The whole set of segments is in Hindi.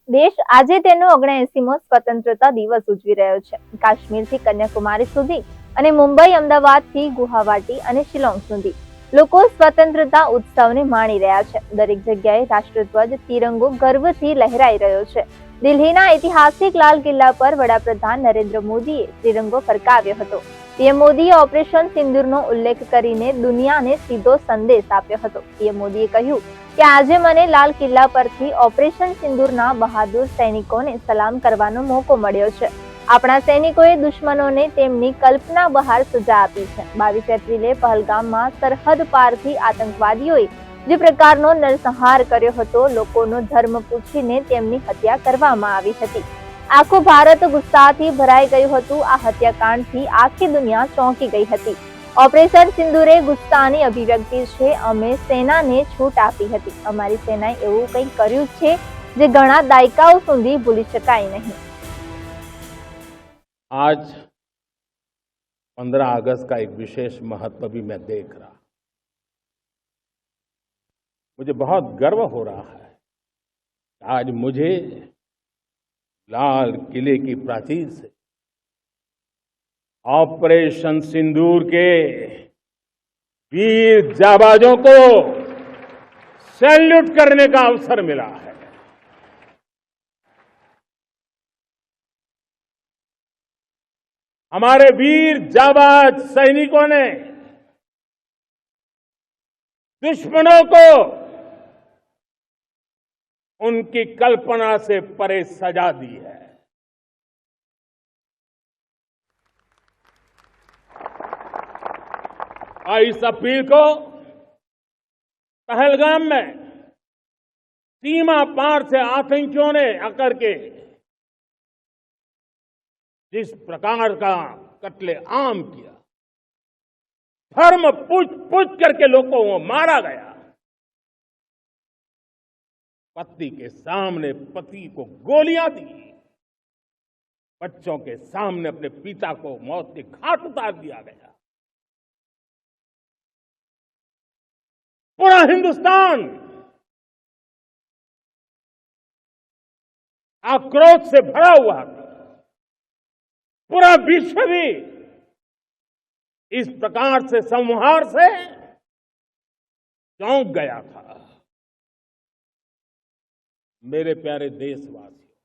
દેશ આજે તેનો 79મો સ્વતંત્રતા દિવસ ઉજવી રહ્યો છે. કાશ્મીરથી કન્યાકુમારી સુધી અને મુંબઈ, અમદાવાદથી ગુવાહાટી અને શિલોંગ સુધી લોકો સ્વતંત્રતા ઉત્સવને માણી રહ્યા છે. દરેક જગ્યાએ રાષ્ટ્રધ્વજ, તિરંગો ગર્વથી લહેરાઈ રહ્યો છે. દિલ્હીના ઐતિહાસિક લાલ કિલ્લા પર વડાપ્રધાન નરેન્દ્ર મોદીએ તિરંગો ફરકાવ્યો હતો. પીએમ મોદીએ ઓપરેશન સિંદૂરનો ઉલ્લેખ કરીને દુનિયાને સીધો સંદેશ આપ્યો હતો. પીએમ મોદીએ કહ્યું કે આજે મને લાલ કિલ્લા પરથી ઓપરેશન સિંદૂરના બહાદુર સૈનિકોને સલામ કરવાનો મોકો મળ્યો છે. આપણા સૈનિકોએ દુશ્મનોને તેમની કલ્પના બહાર સજા આપી છે. 22 એપ્રિલે પહલગામમાં સરહદ પારથી આતંકવાદીઓએ જે પ્રકારનો નરસંહાર કર્યો હતો, લોકોનો ધર્મ પૂછીને તેમની હત્યા કરવામાં આવી હતી. આખું ભારત ગુસ્સાથી ભરાઈ ગયું હતું. આ હત્યાકાંડથી આખી દુનિયા ચોંકી ગઈ હતી. ઓપરેશન સિંદૂર એ ગુસ્સાની અભિવ્યક્તિ છે. અમે સેનાને છૂટ આપી હતી. અમારી સેનાએ એવું કંઈક કર્યું છે જે ઘણા દાયકાઓ સુધી ભૂલી શકાય નહીં. आज 15 अगस्त का एक विशेष महत्व भी मैं देख रहा। मुझे बहुत गर्व हो रहा है। आज मुझे लाल किले की प्राचीर से ऑपरेशन सिंदूर के वीर जाबाजों को सैल्यूट करने का अवसर मिला है। हमारे वीर जाबाज सैनिकों ने दुश्मनों को उनकी कल्पना से परे सजा दी है। और इस अपील को पहलगाम में सीमा पार से आतंकियों ने आकर के जिस प्रकार का कत्ले आम किया, धर्म पूछ पूछ करके लोगों को मारा गया। पत्नी के सामने पति को गोलियां दी, बच्चों के सामने अपने पिता को मौत के घाट उतार दिया गया। पूरा हिंदुस्तान आक्रोश से भरा हुआ था। पूरा विश्व भी इस प्रकार से संहार से चौंक गया था। मेरे प्यारे देशवासियों,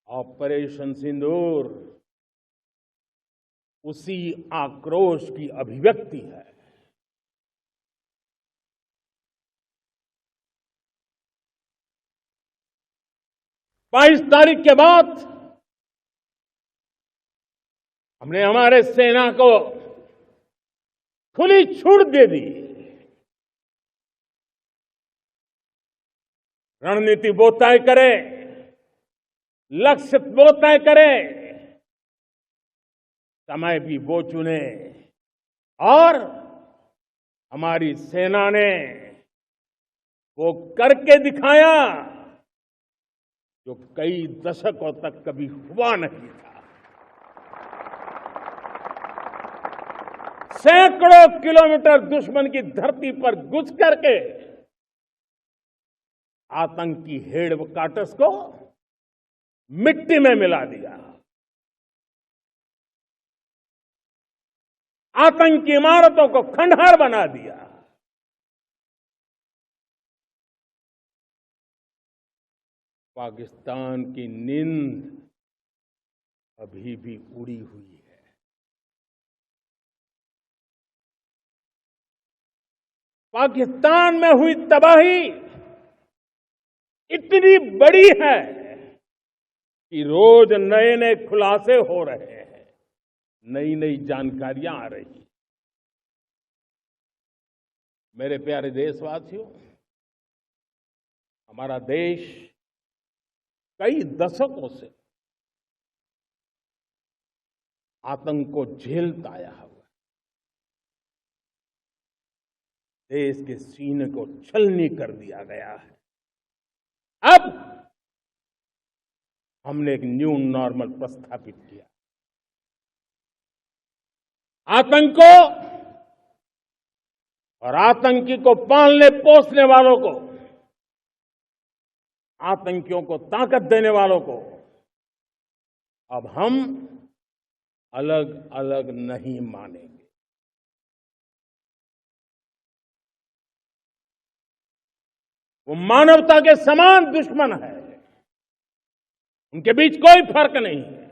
ऑपरेशन सिंदूर उसी आक्रोश की अभिव्यक्ति है। बाईस तारीख के बाद हमने हमारे सेना को खुली छूट दे दी। रणनीति वो तय करे, लक्ष्य वो तय करे, समय भी वो चुने। और हमारी सेना ने वो करके दिखाया जो कई दशकों तक कभी हुआ नहीं था। सैकड़ों किलोमीटर दुश्मन की धरती पर घुस करके आतंकी हेडक्वार्टर्स को मिट्टी में मिला दिया, आतंकी इमारतों को खंडहर बना दिया। पाकिस्तान की नींद अभी भी उड़ी हुई है। पाकिस्तान में हुई तबाही इतनी बड़ी है कि रोज नए नए खुलासे हो रहे हैं, नई नई जानकारियां आ रही। मेरे प्यारे देशवासियों, हमारा देश कई दशकों से आतंक को झेलता आया हुआ। देश के सीने को छलनी कर दिया गया है। अब हमने एक न्यू नॉर्मल प्रस्थापित किया। आतंक को और आतंकी को पालने पोसने वालों को आतंकियों को ताकत देने वालों को अब हम अलग अलग नहीं मानेंगे। वो मानवता के समान दुश्मन है, उनके बीच कोई फर्क नहीं है।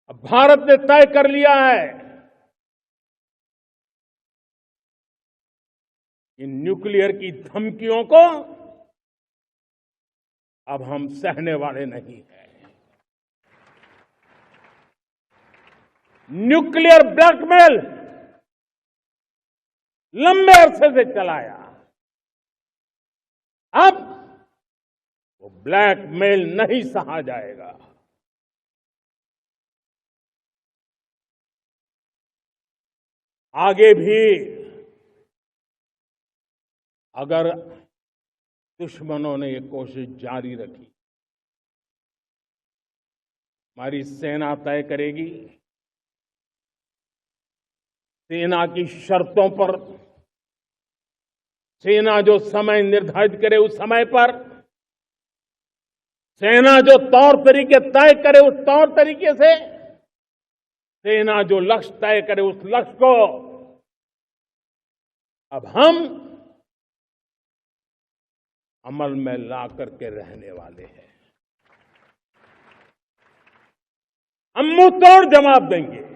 अब भारत ने तय कर लिया है कि न्यूक्लियर की धमकियों को अब हम सहने वाले नहीं हैं। न्यूक्लियर ब्लैकमेल लंबे अरसे से चलाया, अब वो ब्लैकमेल नहीं सहा जाएगा। आगे भी अगर दुश्मनों ने ये कोशिश जारी रखी, हमारी सेना तय करेगी, सेना की शर्तों पर, सेना जो समय निर्धारित करे उस समय पर, सेना जो तौर तरीके तय करे उस तौर तरीके से, सेना जो लक्ष्य तय करे उस लक्ष्य को अब हम अमल में ला करके रहने वाले हैं। हम मुंह तोड़ जवाब देंगे।